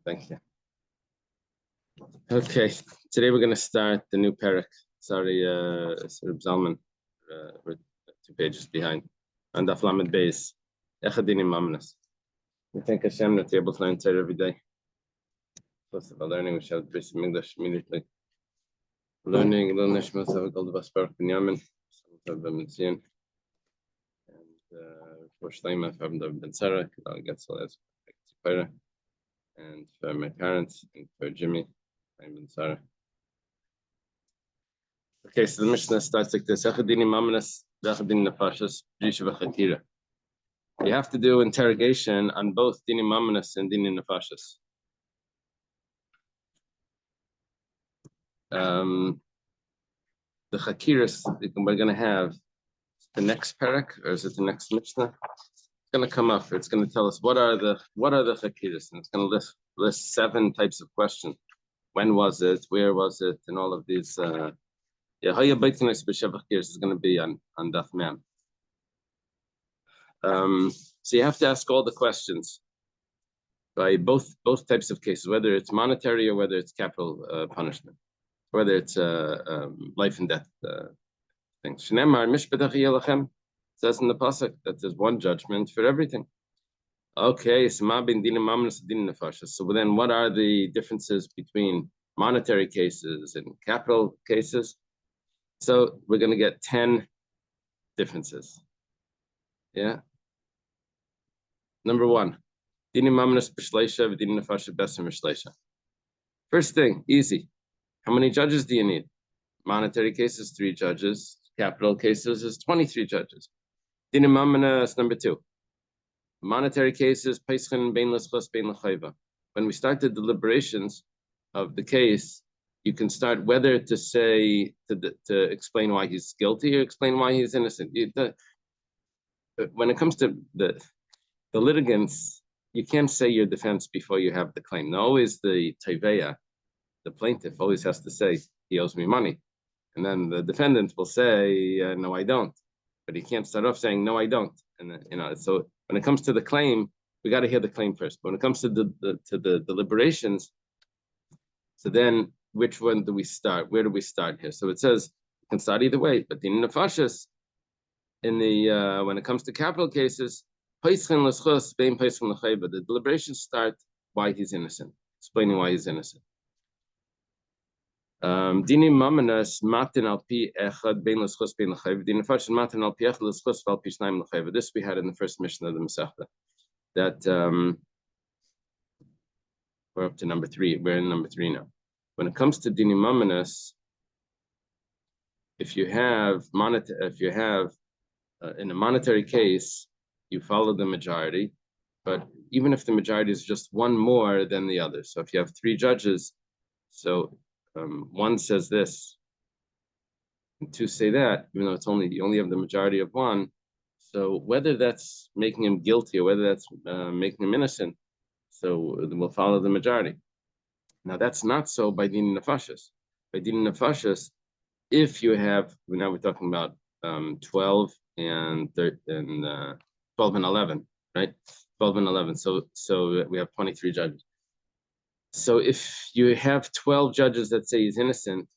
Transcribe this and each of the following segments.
Thank you. Okay, today we're going to start the new parak. Sorry, Zalman, we're 2 pages behind. And Daf Lamed Beis, Echadinim Mamnas. We thank Hashem that we're able to learn Torah every day. Plus, about learning, we shall be some English immediately. Learning, Lil Nishmas, have a gold of Aspark Binyamin, some of them in Zion. And for Shleima, Fabim Ben Sarah, Kedal Getzel as Torah. And for my parents, and for Jimmy, Ben Sarah. Okay, so the Mishnah starts like this. You have to do interrogation on both Dini Mamanas and Dini Nefashis. The Chakiras we're going to have the next parak, or is it the next Mishnah? It's going to come up. It's going to tell us what are the Chakiras, and it's going to list 7 types of questions. When was it? Where was it? And all of these. How you bite the next is going to be on Daf Mem. So you have to ask all the questions by both types of cases, whether it's monetary or whether it's capital punishment, whether it's life and death things. Shneimar mishpatach yelachem says in the pasuk that there's one judgment for everything. Okay, so ma bin dinim mamnas dinim nefashos. So then, what are the differences between monetary cases and capital cases? So we're going to get 10 differences. Yeah. Number 1, dinim mamnas b'shleisha v'dinim nefashos b'esem b'shleisha. First thing, easy. How many judges do you need? Monetary cases, 3 judges. Capital cases is 23 judges. Dinim mamnas, number 2. Monetary cases, peischen bein l'schos bein l'chayva. When we start the deliberations of the case, you can start whether to say to explain why he's guilty or explain why he's innocent. When it comes to the litigants, you can't say your defense before you have the claim. Now, always the teveya, the plaintiff, always has to say he owes me money, and then the defendant will say no, I don't. But he can't start off saying no, I don't. And so when it comes to the claim, we got to hear the claim first. But when it comes to the deliberations, so then which one do we start? Where do we start here? So it says you can start either way. But the nefashis in the when it comes to capital cases, the deliberations start why he's innocent, explaining why he's innocent. Dinim mamanas matin al pi echad bein l'schos bein l'chayv. Dinim nefashis matin al pi echad l'schos val pi shnayim l'chayv. This we had in the first mission of the Masechta. That we're up to number 3. We're in number 3 now. When it comes to dinim mamanas, if you have in a monetary case, you follow the majority, but even if the majority is just one more than the other, so if you have 3 judges, so one says this, and 2 say that, even though you only have the majority of one, so whether that's making him guilty or whether that's making him innocent, so we'll follow the majority. Now that's not so by Din Nefashis. By Din Nefashis, if you have, now we're talking about 12 and 11, right? 12 and 11. So we have 23 judges. So if you have 12 judges that say he's innocent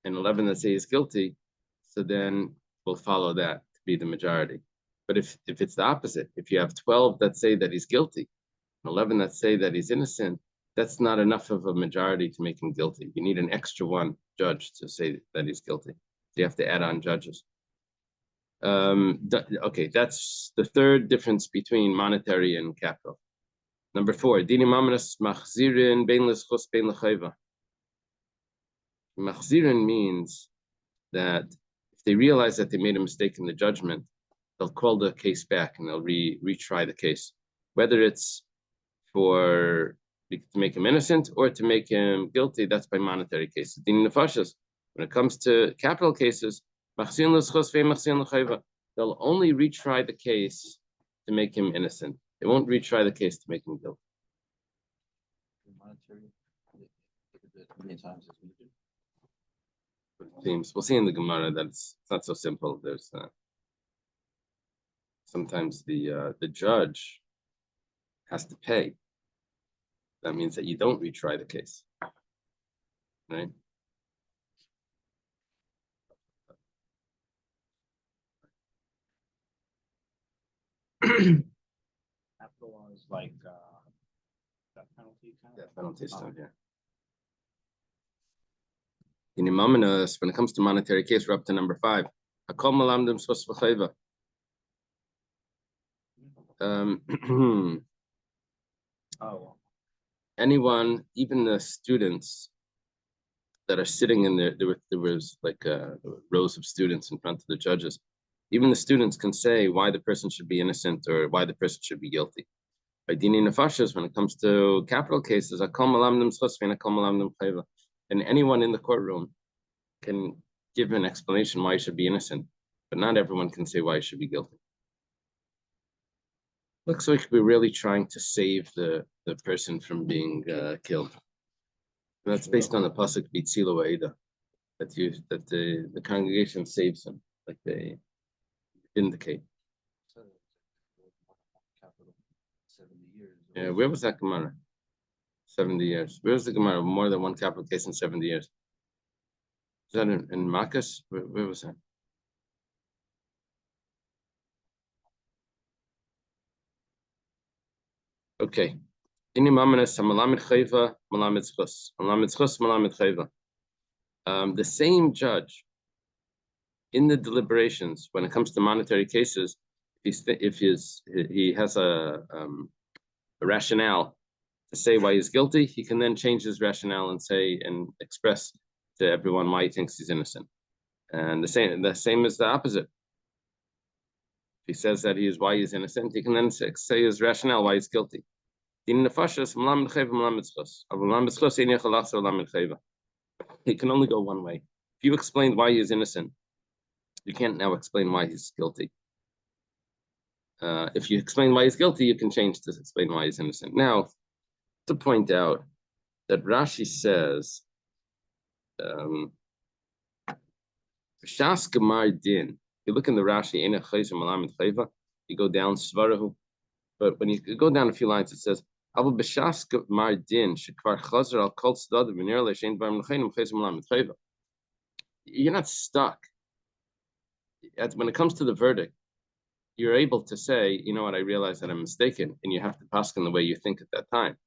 and 11 that say he's guilty, so then we'll follow that to be the majority. But if it's the opposite, if you have 12 that say that he's guilty and 11 that say that he's innocent, that's not enough of a majority to make him guilty. You need an extra one judge to say that he's guilty. So you have to add on judges. Okay, that's the 3rd difference between monetary and capital. Number 4, dinim mamanas machzirin bein l'schos bein l'chayva. Machzirin means that if they realize that they made a mistake in the judgment, they'll call the case back and they'll retry the case, whether it's to make him innocent or to make him guilty. That's by monetary cases. Dinim nefashos. When it comes to capital cases, they'll only retry the case to make him innocent. They won't retry the case to make him guilty. We'll see in the Gemara that it's not so simple. There's sometimes the judge has to pay. that means that you don't retry the case, right? Capital law is like death penalty kind of. Death penalty stuff, yeah. In Imaminas, when it comes to monetary case, we're up to number 5. Hakol malamdim sos v'chayva. Anyone, even the students that are sitting in there was like rows of students in front of the judges. Even the students can say why the person should be innocent or why the person should be guilty. By dini nefashos, when it comes to capital cases, and anyone in the courtroom can give an explanation why he should be innocent, but not everyone can say why he should be guilty. Looks like we're really trying to save the person from being killed. And that's based on the pasuk B'tzilo Eida, that the congregation saves him, like they indicate. 70 years. Yeah, where was that Gemara? 70 years. Where's the Gemara? More than one capital case in 70 years. Is that in Makkos? Where was that? Okay. The same judge in the deliberations when it comes to monetary cases, if he has a rationale to say why he's guilty, he can then change his rationale and say and express to everyone why he thinks he's innocent. And the same is the opposite. If he says that why he's innocent, he can then say his rationale why he's guilty. He can only go one way. If you explained why he's innocent, you can't now explain why he's guilty. If you explain why he's guilty, you can change to explain why he's innocent. Now, to point out that Rashi says, Shas Gemar Din. You look in the Rashi, you go down Svarahu, but when you go down a few lines, it says, you're not stuck. When it comes to the verdict, you're able to say, you know what, I realize that I'm mistaken, and you have to pass in the way you think at that time.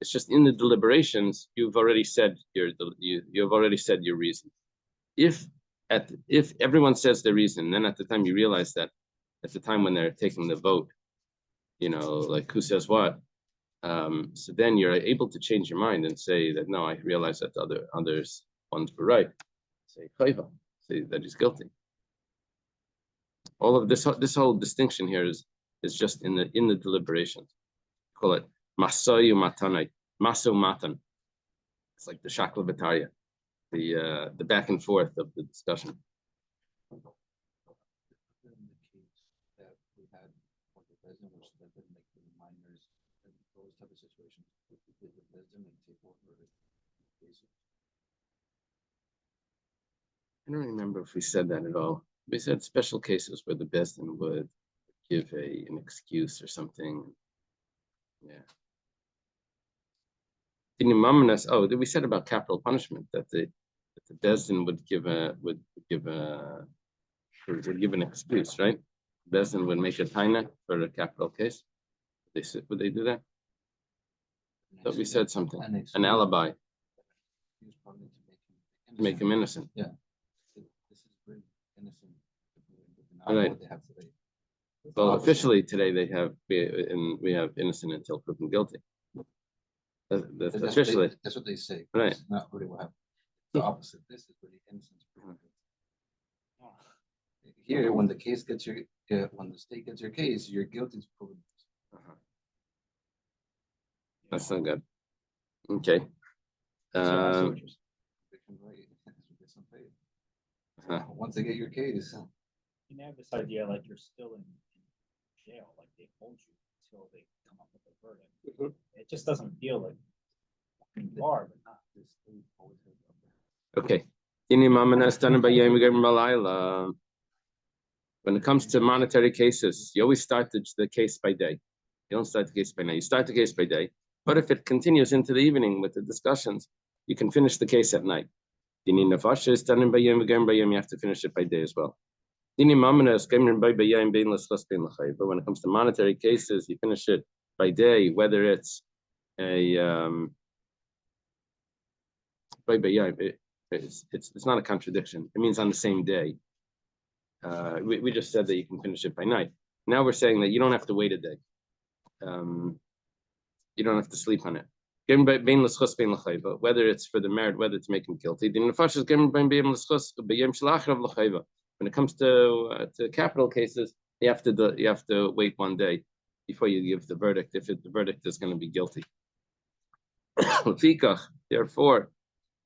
It's just in the deliberations, you've already said your reason. If everyone says their reason, then at the time you realize that at the time when they're taking the vote, like who says what, so then you're able to change your mind and say that no, I realize that the others ones were right. Say that he's guilty. All of this whole distinction here is just in the deliberations. Call it masoyu matanai, maso matan. It's like the shakla bataria, the back and forth of the discussion. I don't remember if we said that at all. We said special cases where the Bezdin would give an excuse or something. Yeah. We said about capital punishment that the Bezdin would give an excuse, right? Bezdin would make a taina for a capital case. Would they do that? But we said something, an alibi, to make him innocent. Yeah. This is very innocent. All right. Well, officially today we have innocent until proven guilty. That's officially. That's what they say. Right. It's not really what happened. The opposite. This is really innocent. Here, when the state gets your case, your guilt is proven. That's not good. Okay. Once they get your case, you have this idea like you're still in jail, like they hold you until they come up with a verdict. It just doesn't feel like you are, but not. Okay. When it comes to monetary cases, you always start the case by day. You don't start the case by night. You start the case by day. But if it continues into the evening with the discussions, you can finish the case at night. You have to finish it by day as well. But when it comes to monetary cases, you finish it by day, whether it's it's not a contradiction. It means on the same day. We just said that you can finish it by night. Now we're saying that you don't have to wait a day. You don't have to sleep on it. Whether it's for the merit, whether it's making guilty. When it comes to capital cases, you have to wait one day before you give the verdict if the verdict is going to be guilty. Therefore,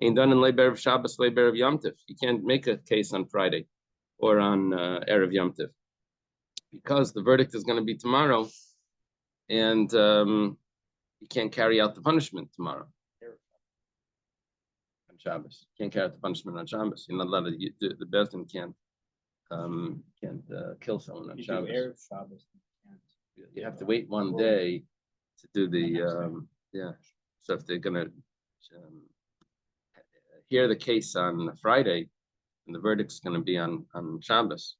ain't done in Leiber of Shabbos, Leiber of Yom Tov. You can't make a case on Friday or on Erev Yom Tov because the verdict is going to be tomorrow, and you can't carry out the punishment tomorrow on Shabbos. You can't carry out the punishment on Shabbos. You're not allowed to. The Bezdin can't kill someone on Shabbos. You have to wait one day to do the So if they're gonna hear the case on Friday, and the verdict's gonna be on Shabbos.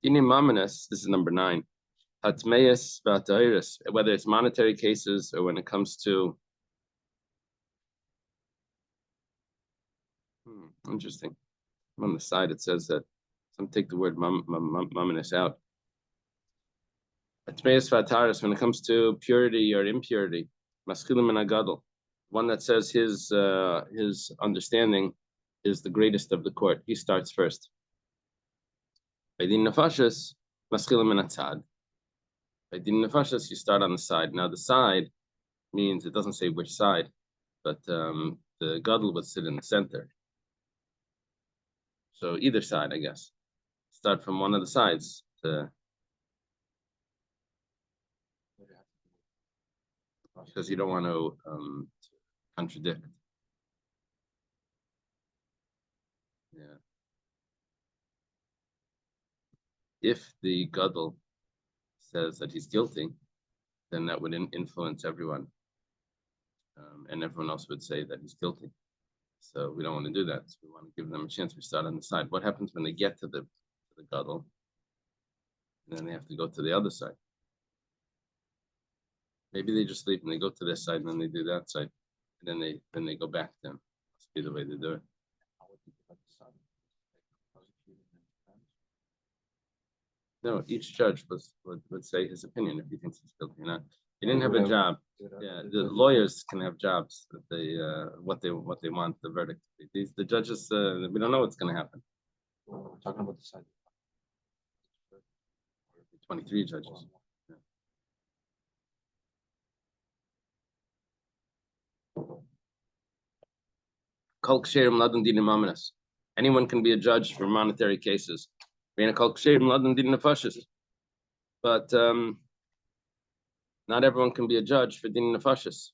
This is number 9. Hatmeis v'atayris, whether it's monetary cases or when it comes to interesting. On the side it says that some take the word mamanis out. Hatmeis v'ataris, when it comes to purity or impurity, maschilim and agadol, one that says his understanding is the greatest of the court. He starts first. B'din nefashos, maschilim and atzad. By din nefashos, you start on the side. Now the side means it doesn't say which side, but the gadol would sit in the center. So either side, I guess. Start from one of the sides. Because you don't want to contradict. Yeah. If the gadol says that he's guilty, then that would influence everyone, and everyone else would say that he's guilty. So we don't want to do that. So we want to give them a chance. We start on the side. What happens when they get to the gadol, and then they have to go to the other side? Maybe they just leave and they go to this side and then they do that side, and then they go back to him. Must be the way to do it. No, each judge would say his opinion if he thinks he's guilty or not. He didn't have a job. Yeah, the lawyers can have jobs that they what they want the verdict to be. The judges, we don't know what's going to happen. We're talking about the side. 23 judges. Anyone can be a judge for monetary cases. But not everyone can be a judge for din nefashos.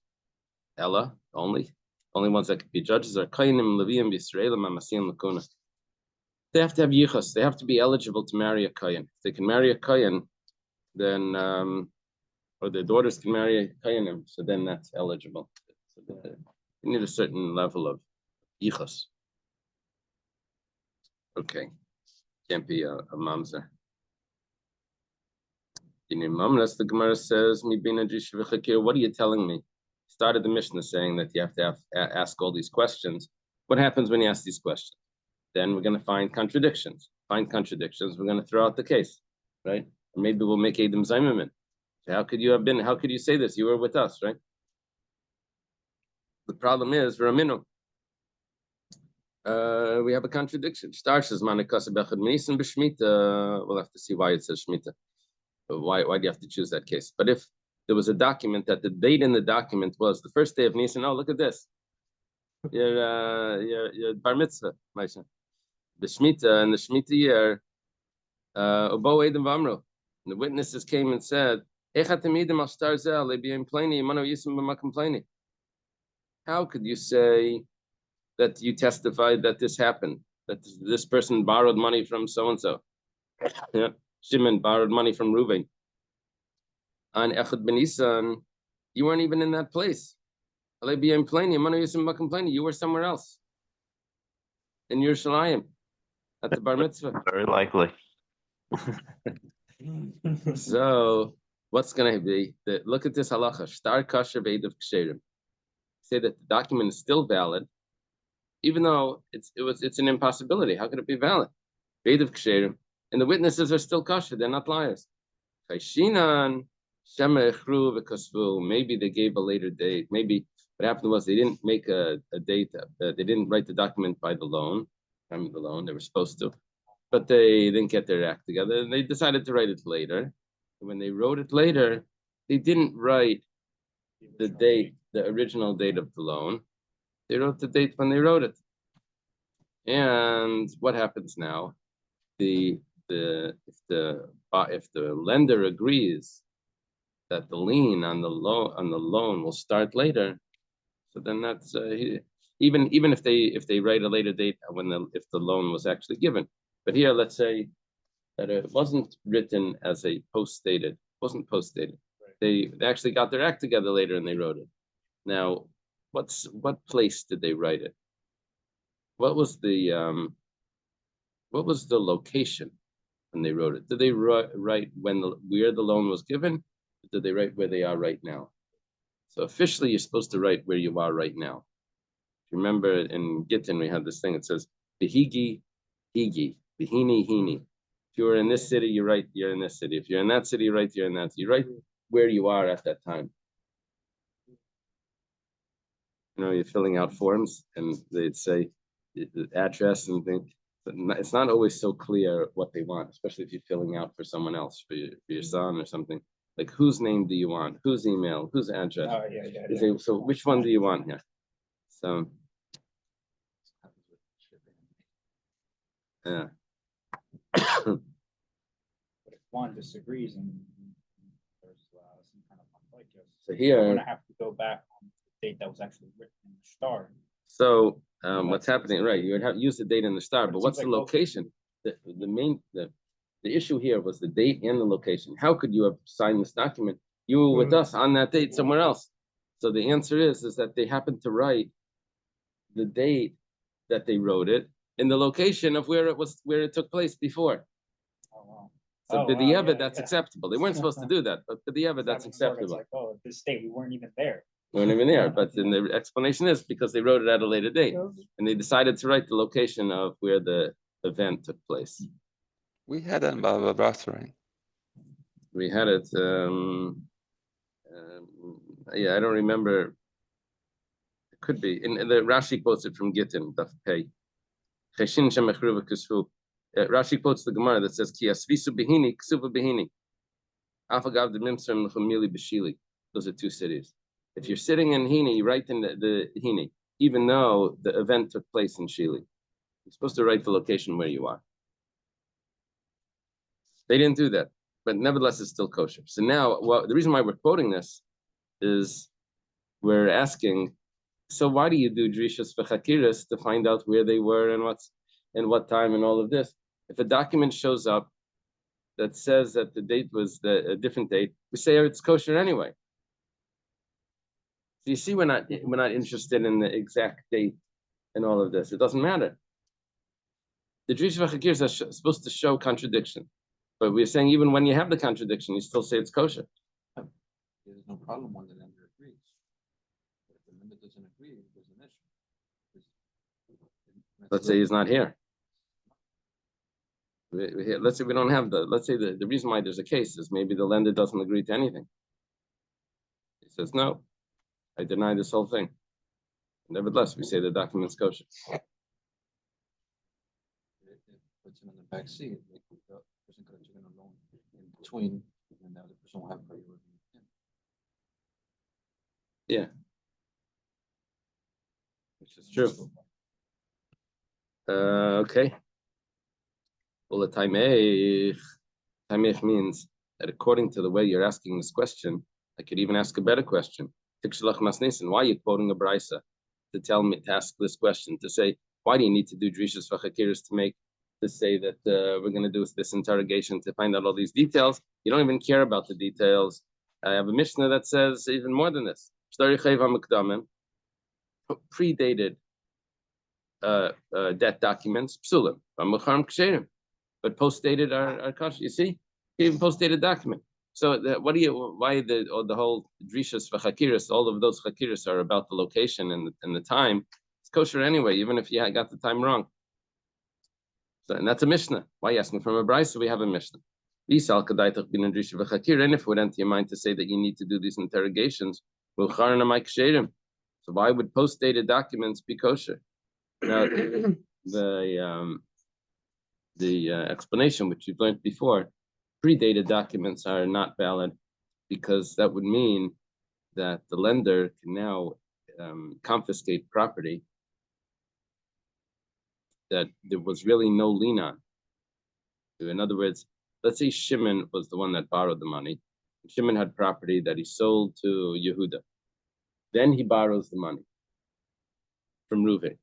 Ella, only ones that can be judges are Kainim, Leviim, Yisraelim, Amasim, Lakuna. They have to have yichus. They have to be eligible to marry a Kayan. If they can marry a Kayan, then or their daughters can marry a Kayanim, so then that's eligible. So you need a certain level of yichus. Okay, can't be a mamzer. The Gemara says, what are you telling me? Started the Mishnah saying that you have to ask all these questions. What happens when you ask these questions? Then we're going to find contradictions. We're going to throw out the case, right? Or maybe we'll make Eidim Zaymimin. So how could you say this? You were with us, right? The problem is, Raminu. We have a contradiction. Starts as Manikasa Bechad Menisin B'Shmita. We'll have to see why it says Shmita. Why do you have to choose that case? But if there was a document that the date in the document was the first day of Nisan, oh, look at this. Your bar mitzvah, my son. The Shemitah, and the Shemitah year, Obo Edom Vamro. And the witnesses came and said, how could you say that you testified that this happened? That this person borrowed money from so-and-so? Yeah. Shimon borrowed money from Reuven. On Echad Ben Nisan, you weren't even in that place. You were somewhere else in Yerushalayim at the bar mitzvah. Very likely. So what's going to be? Look at this halacha. Shtar kasher v'edav ksherim. Say that the document is still valid, even though it's an impossibility. How could it be valid? V'edav ksherim, and the witnesses are still kosher. They're not liars. Chayshinan shema echru v'kosvu. Maybe they gave a later date. Maybe what happened was they didn't make a date. They didn't write the document by the loan. Time of the loan, they were supposed to, but they didn't get their act together, and they decided to write it later. And when they wrote it later, they didn't write the date, the original date of the loan. They wrote the date when they wrote it. And what happens now? If the lender agrees that the lien on the loan will start later, so then that's even if they write a later date if the loan was actually given. But here, let's say that it wasn't written as a post-dated, wasn't post-dated. They actually got their act together later and they wrote it. Now, what place did they write it? What was the location when they wrote it? Did they write where the loan was given? Or did they write where they are right now? So officially, you're supposed to write where you are right now. Remember in Gittin, we had this thing. It says, Behigi, Higi, Behini, Hini. If you're in this city, you write, you're in this city. If you're in that city, you write, you're in that city. You write where you are at that time. You know, you're filling out forms, and they'd say the address and things. But it's not always so clear what they want, especially if you're filling out for someone else, for your son or something. Like, whose name do you want? Whose email? Whose address? Oh, yeah. They say, so which one do you want here? So, yeah. But if one disagrees and there's some kind of conflict, So here, we're gonna have to go back on the date that was actually written in the star. so what's happening, right? You would have use the date in the star, but It what's seems the like location? The issue here was the date and the location. How could you have signed this document? You were with us on that date somewhere else. So the answer is that they happened to write the date that they wrote it in the location of where it took place before. Oh, wow. So Oh, b'diavad, wow, that's yeah. acceptable. They weren't supposed to do that, but b'diavad, that's It's acceptable. like, oh, this date, we weren't even there. They weren't even there, but then the explanation is because they wrote it at a later date, and they decided to write the location of where the event took place. We had that in Baba Basra, right? We had it. Yeah, I don't remember. It could be. In the Rashi quotes it from Gittin, Daf Pei. Rashi quotes the Gemara that says, "Ki asvisu behini, ksuva behini." Afagav de Mimsar Mechumili Beshili. Those are two cities. If you're sitting in Hini, you write in the Hini, even though the event took place in Shili. You're supposed to write the location where you are. They didn't do that, but nevertheless, it's still kosher. So now, the reason why we're quoting this is we're asking, so why do you do drishas v'chakiras to find out where they were and what time and all of this? If a document shows up that says that the date was a different date, we say it's kosher anyway. So you see, we're not interested in the exact date and all of this. It doesn't matter. The drishas v'chakiras are supposed to show contradiction. But we're saying even when you have the contradiction, you still say it's kosher. There's no problem when the lender agrees. But if the lender doesn't agree, there's an issue. Let's say he's not here. Let's say we don't have let's say the reason why there's a case is maybe the lender doesn't agree to anything. He says, no, I deny this whole thing. Nevertheless, we say the document's kosher. It puts him in the back seat. The person could have taken a loan in between, and now the person will have priority. Yeah. Which is true. Okay. Well, the taimech means that according to the way you're asking this question, I could even ask a better question. Why are you quoting a brisa to ask this question, to say, why do you need to do drishas v'chakiras to say that we're going to do this interrogation to find out all these details? You don't even care about the details. I have a Mishnah that says even more than this. Predated debt documents, psulim, but post-dated are kosher. You see, even post-dated document. So why the whole drishas v'chakiris, all of those chakiris are about the location and the time. It's kosher anyway, even if you got the time wrong. So, and that's a Mishnah. Why are you asking from a brayso? We have a Mishnah. And if it would enter your mind to say that you need to do these interrogations, so why would post-dated documents be kosher? Now, the explanation which you've learned before, predated documents are not valid because that would mean that the lender can now confiscate property that there was really no lien on. In other words, let's say Shimon was the one that borrowed the money. Shimon had property that he sold to Yehuda. Then he borrows the money from Reuven.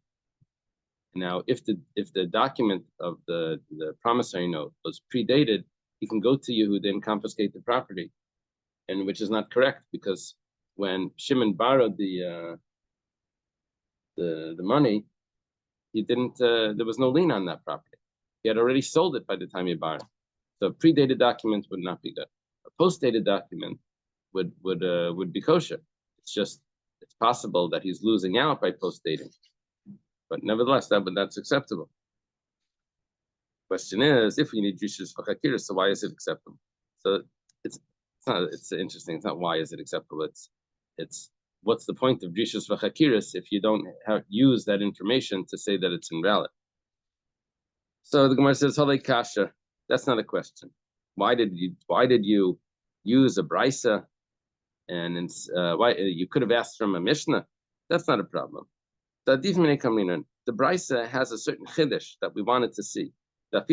Now, if the document of the promissory note was predated, he can go to Yehuda and confiscate the property, and which is not correct because when Shimon borrowed the money, he didn't. There was no lien on that property. He had already sold it by the time he borrowed. So a predated document would not be good. A post-dated document would be kosher. It's possible that he's losing out by post-dating, but nevertheless, that's acceptable. Question is, if we need drishas for chakiris, so why is it acceptable? So it's interesting. It's not why is it acceptable. It's what's the point of drishas for chakiris if you don't use that information to say that it's invalid? So the Gemara says, "Halei kasha." That's not a question. Why did you use a brisa? And why you could have asked from a Mishnah? That's not a problem. The brisa has a certain chiddush that we wanted to see. That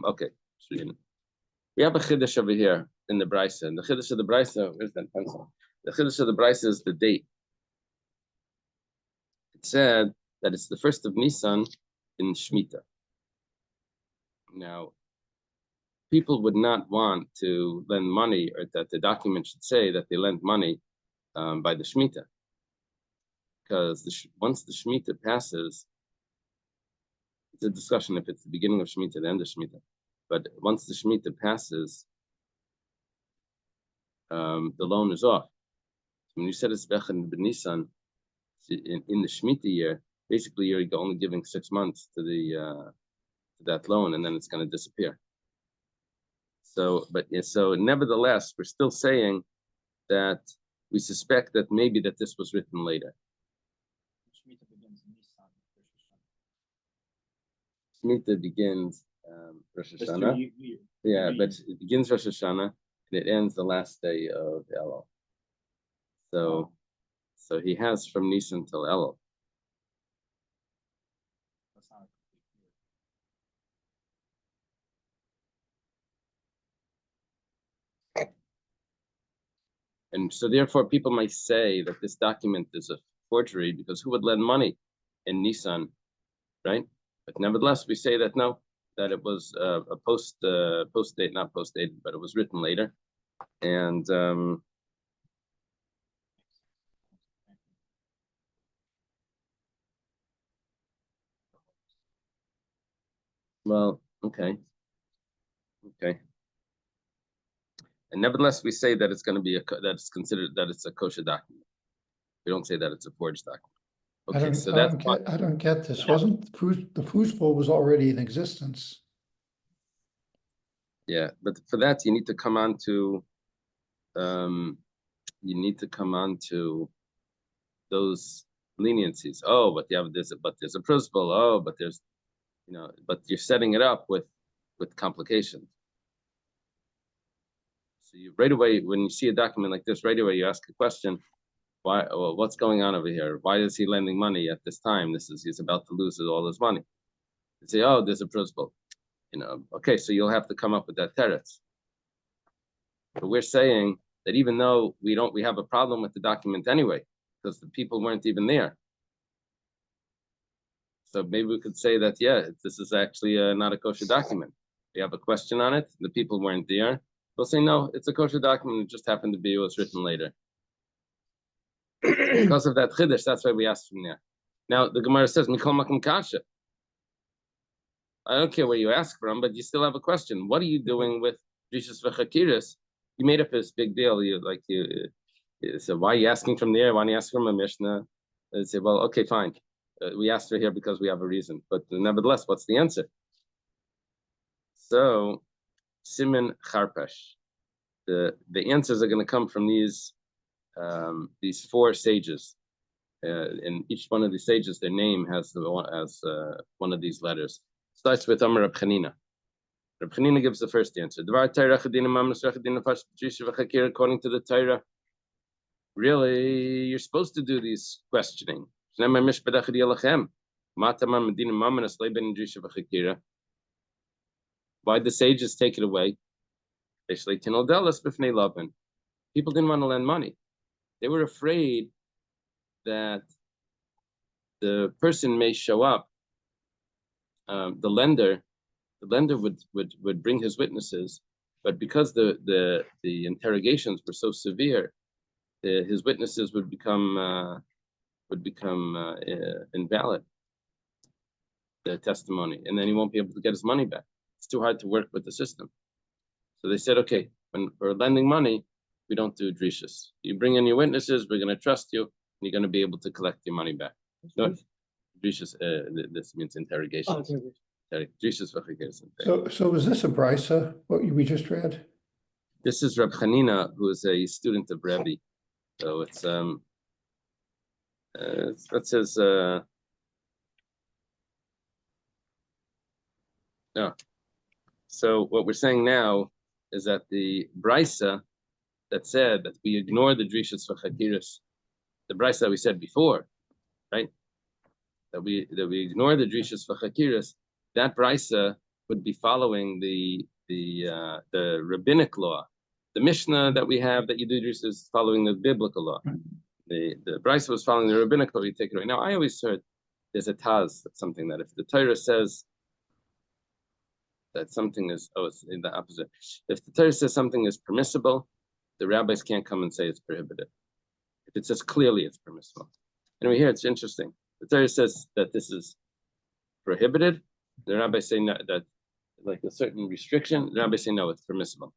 okay. We have a chiddush over here in the brisa. And the chiddush of the brisa, where's that pencil? The chiddush of the brisa is the date. It said that it's the 1st of Nisan in Shemitah. Now, people would not want to lend money, or that the document should say that they lent money by the Shemitah. Because once the Shemitah passes, it's a discussion if it's the beginning of Shemitah, the end of Shemitah. But once the Shemitah passes, the loan is off. So when you said it's Bechen B'Nisan, in the Shemitah year, basically you're only giving 6 months to that loan, and then it's going to disappear. So nevertheless, we're still saying that we suspect that maybe that this was written later. Shemitah begins Rosh Hashanah. Yeah, but it begins Rosh Hashanah and it ends the last day of Elul. So he has from Nisan till Elul. And so therefore people might say that this document is a forgery because who would lend money in Nisan, right? But nevertheless, we say that no, that it was a post date, not post date, but it was written later. And well, okay. And nevertheless, we say that it's going to be that it's considered that it's a kosher document. We don't say that it's a forged document. Okay, so I don't get this. Wasn't the foosball was already in existence? Yeah, but for that you need to come on to those leniencies. Oh, but there's a principle. Oh, but there's but you're setting it up with complications. So you right away, when you see a document like this, right away you ask a question: why? Well, what's going on over here? Why is he lending money at this time? He's about to lose all his money. You say, oh, there's a principle. Okay, so you'll have to come up with that teretz. But we're saying that even though we have a problem with the document anyway, because the people weren't even there, So maybe we could say that, yeah, this is actually not a kosher document. We have a question on it. The people weren't there. We'll say, no, it's a kosher document. It just happened to be what was written later. Because of that chiddush, that's why we asked from there. Now, the Gemara says, Mikol Makom Kasha. I don't care where you ask from, but you still have a question. What are you doing with Rishus v'Chakiris? You made up this big deal. You so why are you asking from there? Why don't you ask from a Mishnah? And say, well, okay, fine. We asked for here because we have a reason. But nevertheless, what's the answer? So, Siman Charpesh. The answers are going to come from these four sages. And each one of these sages, their name has one of these letters. Starts with Amar Reb Chanina. Reb Chanina gives the first answer. According to the Torah, really, you're supposed to do these questioning. Why the sages take it away? People didn't want to lend money. They were afraid that the person may show up. The lender would bring his witnesses, but because the interrogations were so severe, his witnesses would become invalid, the testimony, and then he won't be able to get his money back. It's too hard to work with the system. So they said, okay, when we're lending money, we don't do drishas. You bring in your witnesses, we're going to trust you, and you're going to be able to collect your money back. No, drishas, this means interrogations. Drishas v'chakiris. So is this a brisa, what we just read? This is Reb Chanina, who is a student of Rebbe. So it's that says no. So what we're saying now is that the brisa that said that we ignore the drishas v'chakiris, the brisa that we said before, right? That we ignore the drishas v'chakiris, that brisa would be following the rabbinic law. The Mishnah that we have that you do drishas is following the biblical law. The brisa was following the rabbinic law. You take it away. Now I always heard there's a taz, something that if the Torah says that something is, it's in the opposite. If the Torah says something is permissible, the rabbis can't come and say it's prohibited. If it says clearly it's permissible. And we hear it's interesting. The Torah says that this is prohibited. The rabbis say no, that like a certain restriction. The rabbis say no, it's permissible.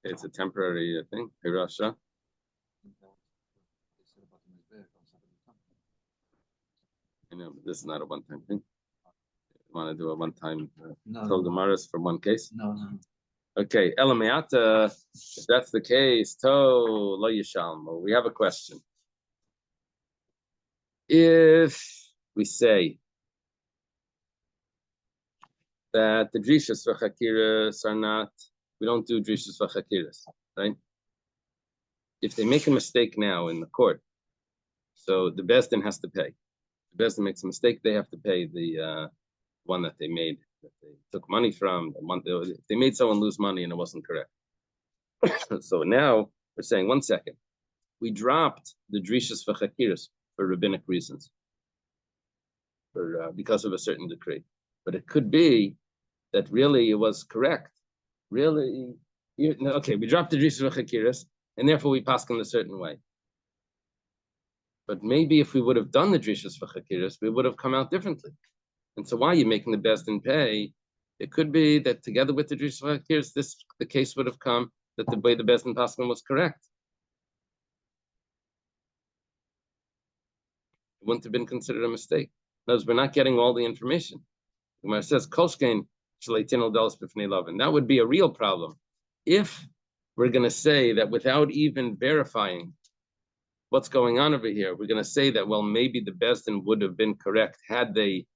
It's a temporary thing. Hirasha. I know, but this is not a one-time thing. You want to do a one-time Togamaras for one case? No. Okay, Elameata, if that's the case, to lo yishalmo. We have a question. If we say that the drishas v'chakiras are not, we don't do drishas v'chakiras, right? If they make a mistake now in the court, so the Bezdin has to pay. If the Bezdin makes a mistake, they have to pay the one that they made, that they took money from. If they made someone lose money and it wasn't correct. So now we're saying, 1 second, we dropped the drishas v'chakiras for rabbinic reasons, because of a certain decree. But it could be that really it was correct. Really, okay, we dropped the drishas v'chakiras, and therefore we pass in a certain way. But maybe if we would have done the drishas v'chakiras, we would have come out differently. And so why are you making the Bezdin pay? It could be that together with the drishas v'chakiras, the case would have come that the way the Bezdin paskin was correct. It wouldn't have been considered a mistake. Notice we're not getting all the information. When it says Kolshkein Shleitin Dalas B'fnei Lavin, that would be a real problem. If we're going to say that without even verifying what's going on over here, we're going to say that, well, maybe the Bezdin would have been correct had they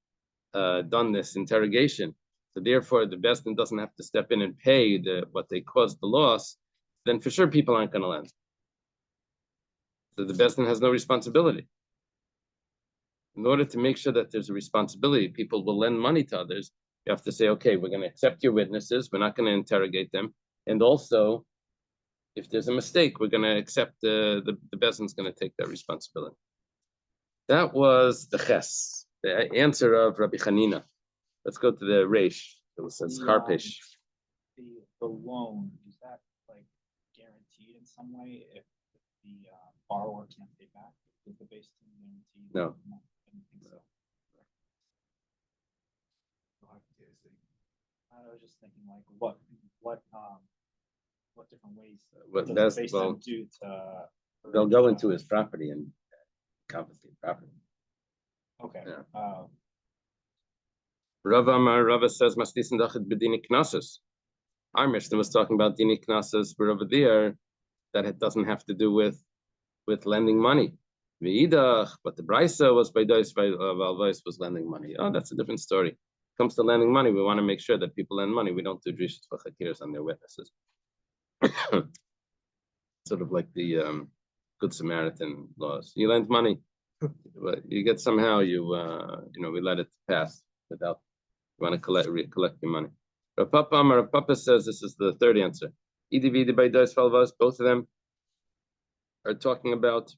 done this interrogation. So therefore, the Bezdin doesn't have to step in and pay what they caused the loss. Then for sure, people aren't going to lend. So the Bezdin has no responsibility. In order to make sure that there's a responsibility, people will lend money to others. You have to say, okay, we're going to accept your witnesses. We're not going to interrogate them. And also, If there's a mistake, we're going to accept the Bezdin's going to take that responsibility. That was the Ches, the answer of Rabbi Chanina. Let's go to the Reish. It says Charpesh. The loan, is that like guaranteed in some way if the borrower can't pay back? Is the base team guaranteed? No. I didn't think so. I was just thinking like what different ways What does that's- the base well, team do to They'll go into his property and confiscate property. okay. Yeah. Rava says Maslisin Dachit B'dini Knossos. Our Mishnah was talking about Dini Knossos, but over there that it doesn't have to do with lending money. V'idach, but the Brisa was by Valvais was lending money. Oh, that's a different story. Comes to lending money, we want to make sure that people lend money. We don't do drishas v'chakiras on their witnesses. Sort of like the Good Samaritan laws. You lend money, but you get somehow we let it pass without. You want to collect your money. Rav Papa says this is the third answer. Both of them are talking about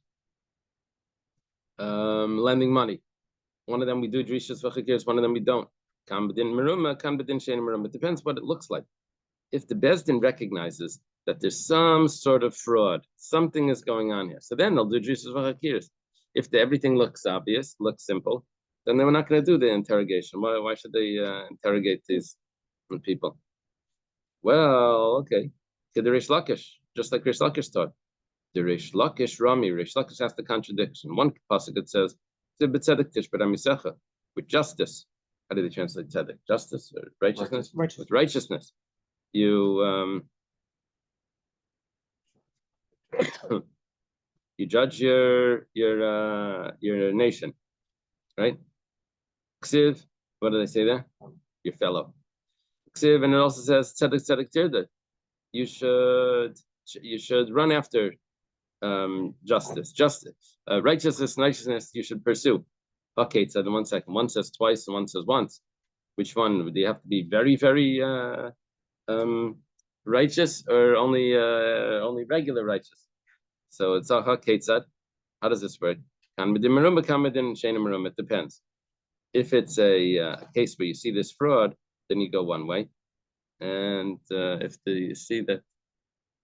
lending money. One of them we do drishas v'chakiras, one of them we don't. It depends what it looks like. If the Bezdin recognizes that there's some sort of fraud, something is going on here, so then they'll do drishas v'chakiras. If everything looks obvious, looks simple, then they were not going to do the interrogation. Why should they interrogate these people? Well, okay. The Rish Lakish, just like Rish Lakish taught. The Rish Lakish Rami, Rish Lakish has the contradiction. One pasuk it says, with justice. How do they translate tzedek? Justice or righteousness? With righteousness. You you judge your nation, right? Ksiv, what do they say there? Your fellow. Ksiv, and it also says tzedek tzedek tirda. You should run after justice, righteousness. You should pursue. Okay, so in 1 second. One says twice and one says once. Which one? Do you have to be very, very righteous or only regular righteous? So it's a ketzad. How does this work? It depends. If it's a case where you see this fraud, then you go one way, and if you see that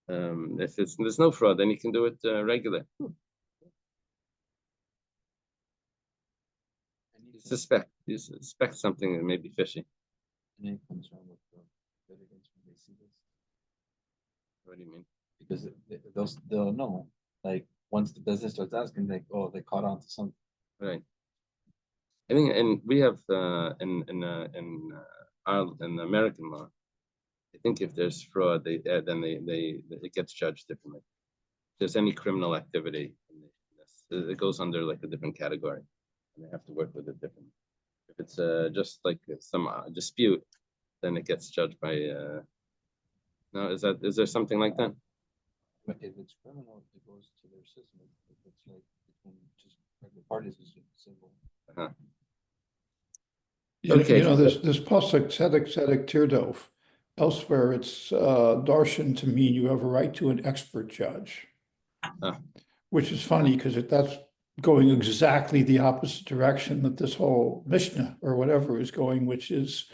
if there's no fraud, then you can do it regular. You suspect something that may be fishy. Any concern with the litigants when they see this? What do you mean? Because they'll know, like once the business starts asking, like, oh, they caught on to something. Right. I think, and we have in Ireland, in American law, I think if there's fraud, then it gets judged differently. If there's any criminal activity, it goes under like a different category, and they have to work with it differently. If it's just like some dispute, then it gets judged by. No, is there something like that? But if it's criminal, it goes to their system. If it's like between just regular parties, it's civil. Uh-huh. You know, this pasuk tzedek tirdov. Elsewhere, it's darshan to mean you have a right to an expert judge, which is funny because that's going exactly the opposite direction that this whole Mishnah or whatever is going, which is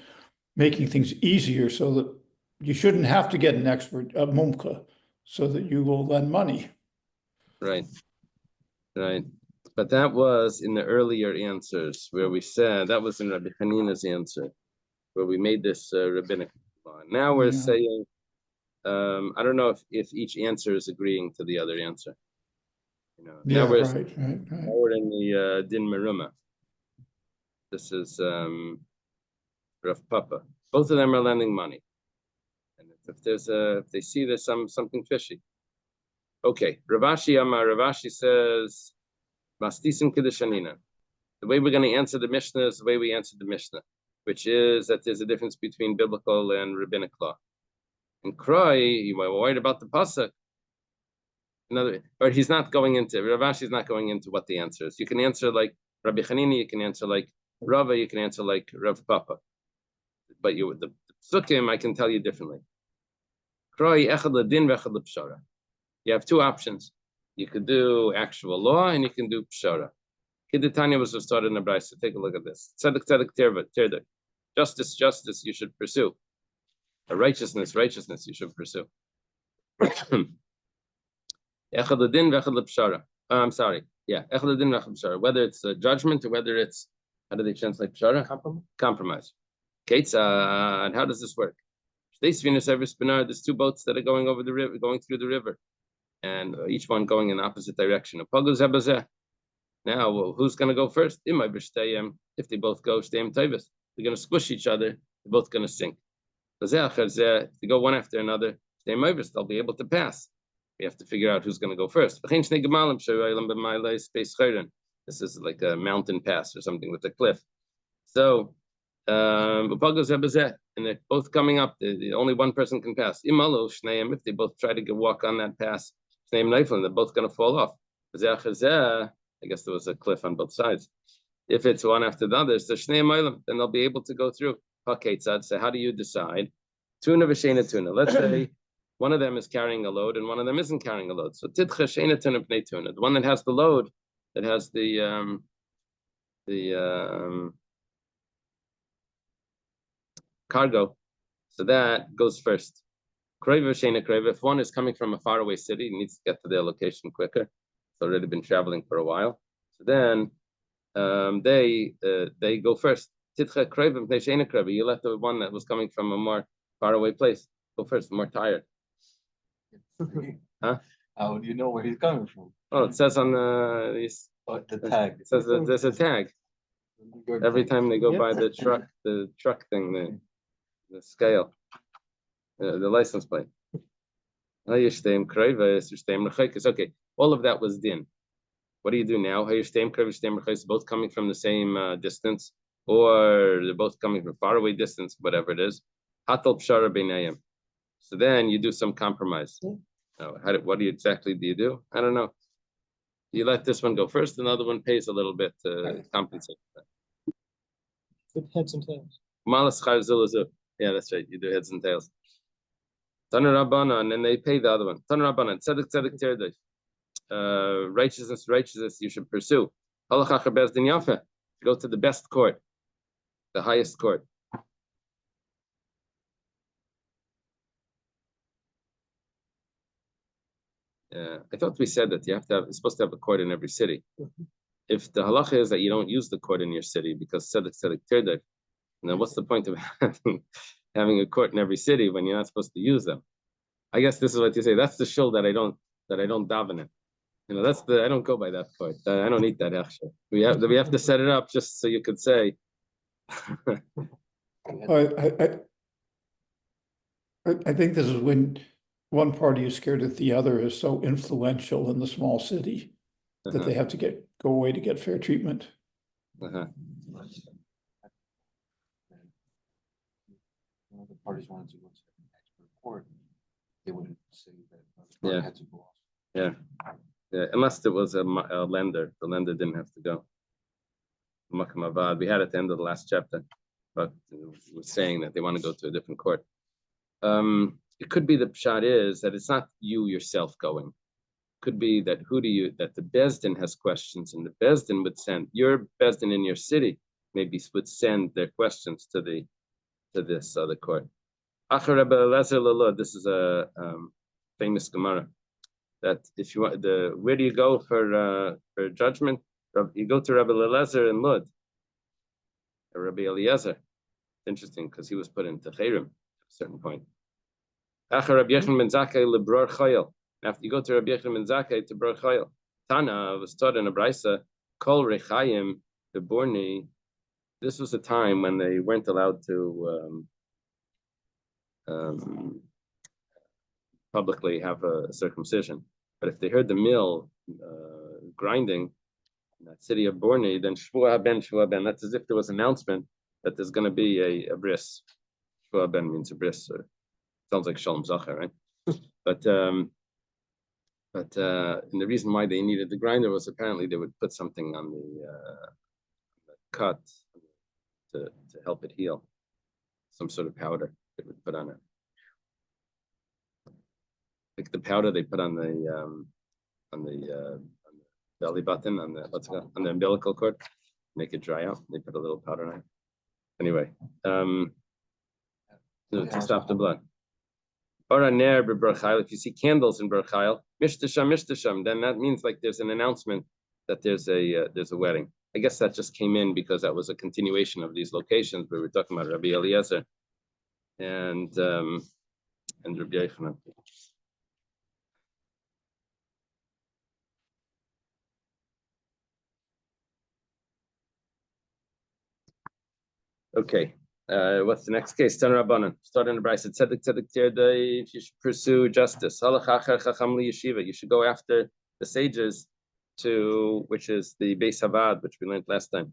making things easier so that you shouldn't have to get an expert, a mumka, so that you will lend money. Right. But that was in the earlier answers where we said, that was in Rabbi Hanina's answer, where we made this rabbinic law. Now we're saying, I don't know if each answer is agreeing to the other answer. Now we're in the Din Meruma. This is Rav Papa. Both of them are lending money. And if they see there's something fishy. Okay, Ravashi says, Mastisim Kiddushanina. The way we're going to answer the Mishnah is the way we answered the Mishnah, which is that there's a difference between biblical and rabbinic law. And Kroi, you were worried about the pasuk. Or he's not going into, Ravashi's not going into what the answer is. You can answer like Rabbi Hanini, you can answer like Rava, you can answer like Rav Papa. But the Sukkim, I can tell you differently. Kroi echad ladin v'echad l'pshara. You have two options. You could do actual law and you can do pshara. Kidditanya was started in the Brisa. So take a look at this. Tzedek, tzedek, tirda. Justice, justice, you should pursue. A righteousness, righteousness, you should pursue. I'm sorry. Yeah, whether it's a judgment or whether it's, how do they translate pshara? Compromise. And how does this work? There's two boats that are going over the river, going through the river, and each one going in the opposite direction. Now, well, who's going to go first? If they both go, they're going to squish each other. They're both going to sink. If they go one after another, they'll be able to pass. We have to figure out who's going to go first. This is like a mountain pass or something with a cliff. So, and they're both coming up. Only one person can pass. If they both try to walk on that pass, they're both going to fall off. I guess there was a cliff on both sides. If it's one after the other, then they'll be able to go through. So how do you decide? Tuna v'shena tuna. Let's say one of them is carrying a load and one of them isn't carrying a load. So tidcha shena tuna pnei tuna. The one that has the load, that has the cargo, so that goes first. If one is coming from a faraway city, needs to get to their location quicker. It's already been traveling for a while. So then they go first. You let the one that was coming from a more faraway place go first, more tired. Huh? How do you know where he's coming from? Oh, it says on the tag. It says that there's a tag. Every time they go by the truck thing, the scale, the license plate. Okay, all of that was din. What do you do now? Both coming from the same distance, or they're both coming from faraway distance, whatever it is. So then you do some compromise. What exactly do you do? I don't know. You let this one go first, another one pays a little bit to compensate for that. Heads and tails. Yeah, that's right. You do heads and tails. And then they pay the other one. Righteousness, righteousness, you should pursue. Go to the best court, the highest court. I thought we said that you're supposed to have a court in every city. If the halacha is that you don't use the court in your city because tzedek tirda, then what's the point of having a court in every city when you're not supposed to use them? I guess this is what you say. That's the shul that I don't daven in. I don't go by that court. I don't eat that hechsher. We have to set it up just so you could say. I think this is when one party is scared that the other is so influential in the small city that they have to go away to get fair treatment. One of the parties wanted to go to an expert court, they wouldn't say that the party had to go off. Yeah, unless it was a lender. The lender didn't have to go. We had at the end of the last chapter, but it was saying that they want to go to a different court. It could be the pshat is that it's not you yourself going. It could be that that the Bezdin has questions, and the Bezdin would send your Bezdin in your city would send their questions to this other court. This is a famous Gemara. That if you want where do you go for judgment? You go to Rabbi Eliezer in Lud. Or Rabbi Eliezer. Interesting because he was put into Chayrim at a certain point. After you go to Rabbi Yechon ben Zakkai to Bror Chayil. Tana was taught in a brisa, Kol Rechayim the Borni. This was a time when they weren't allowed to publicly have a circumcision. But if they heard the mill grinding in that city of Borni, then Shvua ben. That's as if there was an announcement that there's going to be a bris. Shvua ben means a bris. Sounds like Shalom Zachar, right? But and the reason why they needed the grinder was apparently they would put something on the cut to help it heal, some sort of powder they would put on it. like the powder they put on the belly button, on the on the umbilical cord, make it dry out. They put a little powder on it. Anyway, to stop the blood. If you see candles in Berchayil, mishtasham, then that means like there's an announcement that there's a wedding. I guess that just came in because that was a continuation of these locations where we're talking about Rabbi Eliezer and Rabbi Yochanan. Okay. What's the next case? Tan Rabbanan. Start in the Bryce. Tzedek Tirdei. If you should pursue justice, you should go after the sages, which is the Beis Havad, which we learned last time.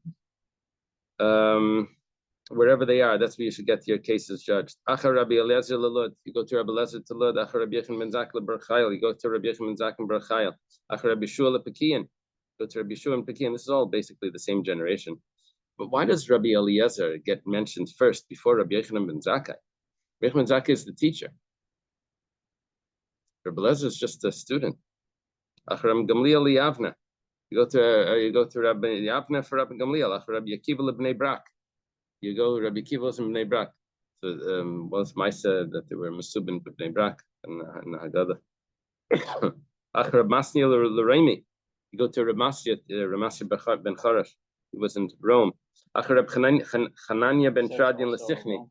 Wherever they are, that's where you should get your cases judged. Achar Rabbi Eliezer Lelud. You go to Rabbi Eliezer to Lud. Achar Rabbi Yechon ben Zakla Berchayil. You go to Rabbi Yechon ben Zakla Berchayil. Achar Rabbi Shua Lepekian. Go to Rabbi Shua and Pekian. This is all basically the same generation. But why does Rabbi Eliezer get mentioned first before Rabbi Yochanan ben Zakkai? Rabbi Yochanan ben Zakkai is the teacher. Rabbi Eliezer is just a student. Acharam Gamliel Yavna. You go to Rabbi Yavna for Rabbi Gamliel. Achar Rabbi Akiva lebnei Brak. You go Rabbi Akiva was in Bnei Brak. So once Maisa that they were Mesubin bnei Brak and Haggadah. Achar Rabbi Masniel l'Reimi. You go to Rabbi Masya ben Charash. He was in Rome. Achar Reb Chananya ben Tradian Lesichni.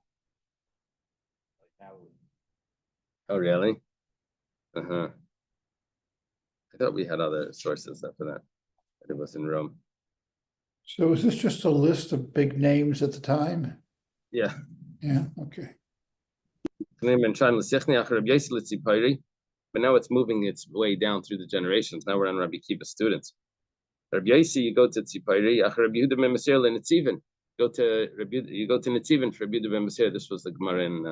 Oh, really? I thought we had other sources after that. But it was in Rome. So is this just a list of big names at the time? Yeah. Yeah, okay. But now it's moving its way down through the generations. Now we're on Rabbi Kiva students. Rabbi Yossi, you go to Tzipayri. Rabbi Yehuda ben Masir leNetzivin. You go to Netzivin for Rabbi Yehuda ben Masir. This was the Gemara in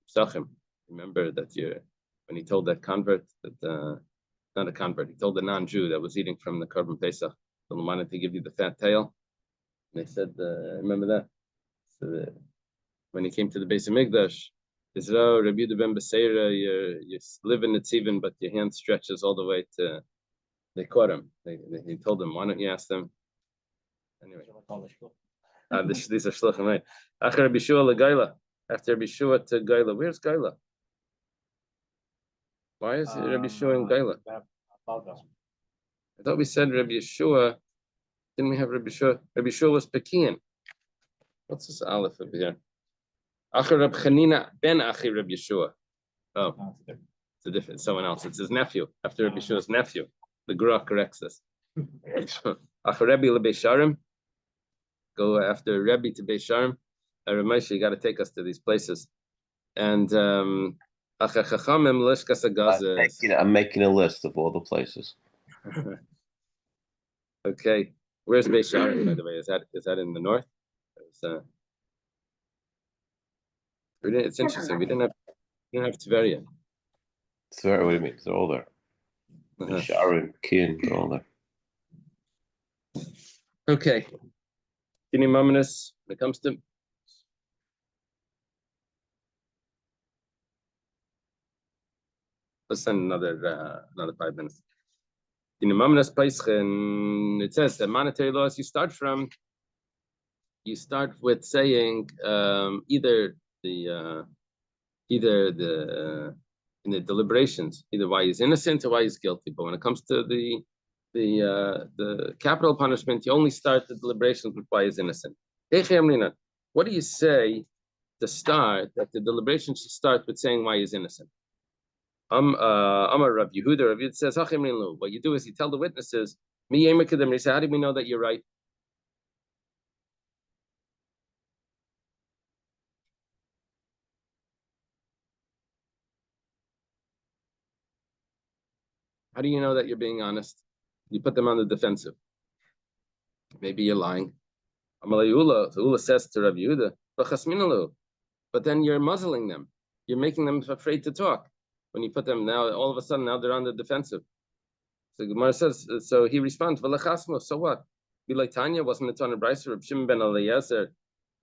Psachim. Remember that when he told that convert that not a convert, he told the non-Jew that was eating from the Korban Pesach, so he wanted to give you the fat tail. And they said, remember that? So when he came to the base of Mikdash, he said, "Oh, Rabbi Yehuda ben Masir, you live in Netzivin, but your hand stretches all the way to." They caught him. He told them, "Why don't you ask them?" Anyway, these are shluchim, right? After Rabbi Shua leGaila. After Rabbi Shua to Gaila. Where's Gaila? Why is it Rabbi Shua and Gaila? I thought we said Rabbi Yeshua. Didn't we have Rabbi Shua? Rabbi Shua was Pekian. What's this aleph over here? Achar Rab Chanina ben Achi Rabbi Yeshua. Oh, it's a different. Someone else. It's his nephew. After Rabbi Shua's nephew. The Gra corrects us. After Rebbe leBeisharim, go after Rebbe to Beisharim. Ramesh, you got to take us to these places. And I'm making a list of all the places. Okay, where's Beisharim? By the way, is that in the north? It's interesting. We didn't have Tveria. Tveria, what do you mean? They're all there. Sharon, Kin, they're all there. Okay. Any moments when it comes to let's send another 5 minutes. In the moments Paischen, it says that monetary laws you start with saying either in the deliberations, either why he's innocent or why he's guilty. But when it comes to the capital punishment, you only start the deliberations with why he's innocent. What do you say to start that the deliberation should start with saying why he's innocent? Amar Rav Yehuda. Rav Yehuda says, what you do is you tell the witnesses, you say, how do we know that you're right? How do you know that you're being honest? You put them on the defensive. Maybe you're lying. Ula says to Rav Yehuda, but then you're muzzling them. You're making them afraid to talk. When you put them now, all of a sudden, now they're on the defensive. So Gemara says, so he responds, so what? Be like Tanya, wasn't it on a Bryce of Shimon ben Eliezer?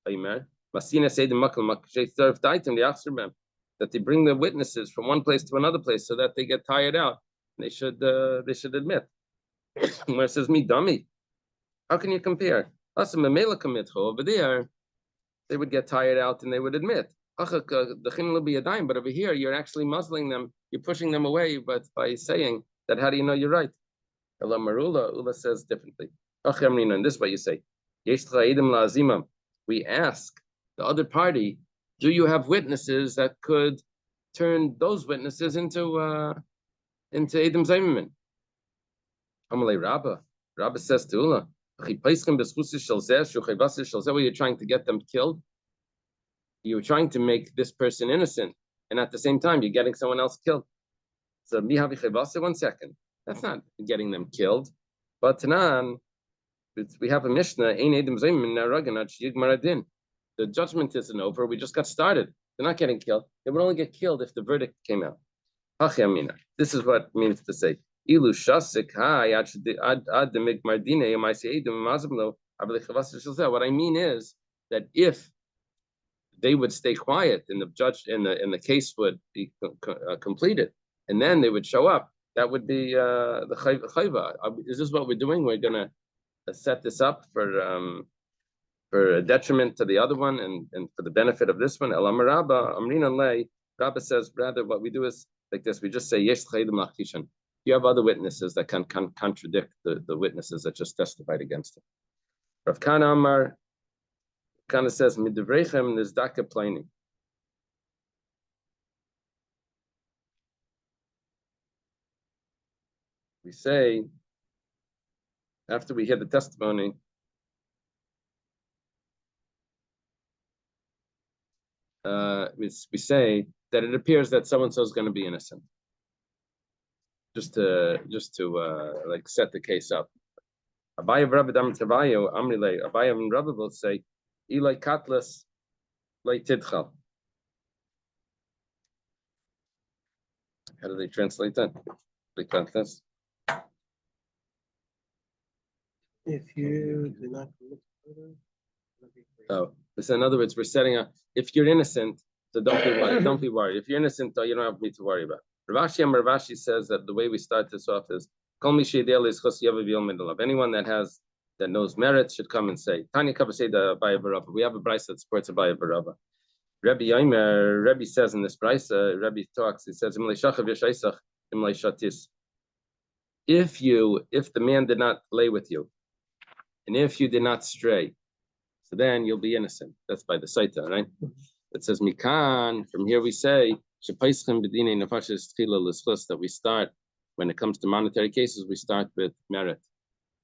Masina said the Makal Makashay served Titan, the Achserbem. that they bring the witnesses from one place to another place so that they get tired out. They should admit. Where it says me dummy. How can you compare? Over there, they would get tired out and they would admit. But over here, you're actually muzzling them. You're pushing them away, but by saying that, how do you know you're right? Ula says differently. In this way, you say, we ask the other party, do you have witnesses that could turn those witnesses into Edom Zayman? Amalei Rabba says to Ula, what you're trying to get them killed? You're trying to make this person innocent, and at the same time, you're getting someone else killed. So, 1 second. That's not getting them killed. But Tanan, we have a Mishnah, the judgment isn't over. We just got started. They're not getting killed. They would only get killed if the verdict came out. This is what it means to say. What I mean is that if they would stay quiet and the case would be completed, and then they would show up, that would be the chayva. Is this what we're doing? We're gonna set this up for a detriment to the other one and for the benefit of this one. Rabba says rather what we do is like this. We just say yesh chaydim lachtishan. You have other witnesses that can contradict the witnesses that just testified against him. Rav Kana Amar kind of says midivrechem nizdaka plaining. We say, after we hear the testimony, we say that it appears that so and so is going to be innocent, just to like set the case up. Abaye and Rabbi will say, Eli Katlas Lay Tidchal. How do they translate that? Katlas. If you do not commit murder, oh, so in other words, we're setting up. If you're innocent, so don't be worried. Don't be worried. If you're innocent, though, you don't have me to worry about. Ravashi says that the way we start this off is, anyone that knows merit should come and say. Tanya Kabaseda Abaya Barava. We have a brisa that supports Abaya Barava. Rebbe says in this brisa, Rebbe talks. He says, if the man did not lay with you, and if you did not stray, so then you'll be innocent. That's by the Saita, right? It says Mikan. From here we say that we start when it comes to monetary cases, we start with merit,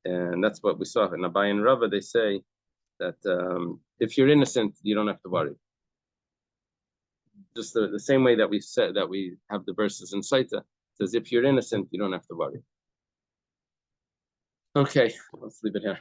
and that's what we saw. In Abai and Rava, they say that if you're innocent, you don't have to worry. Just the same way that we said that we have the verses in Saita says if you're innocent, you don't have to worry. Okay, let's leave it here.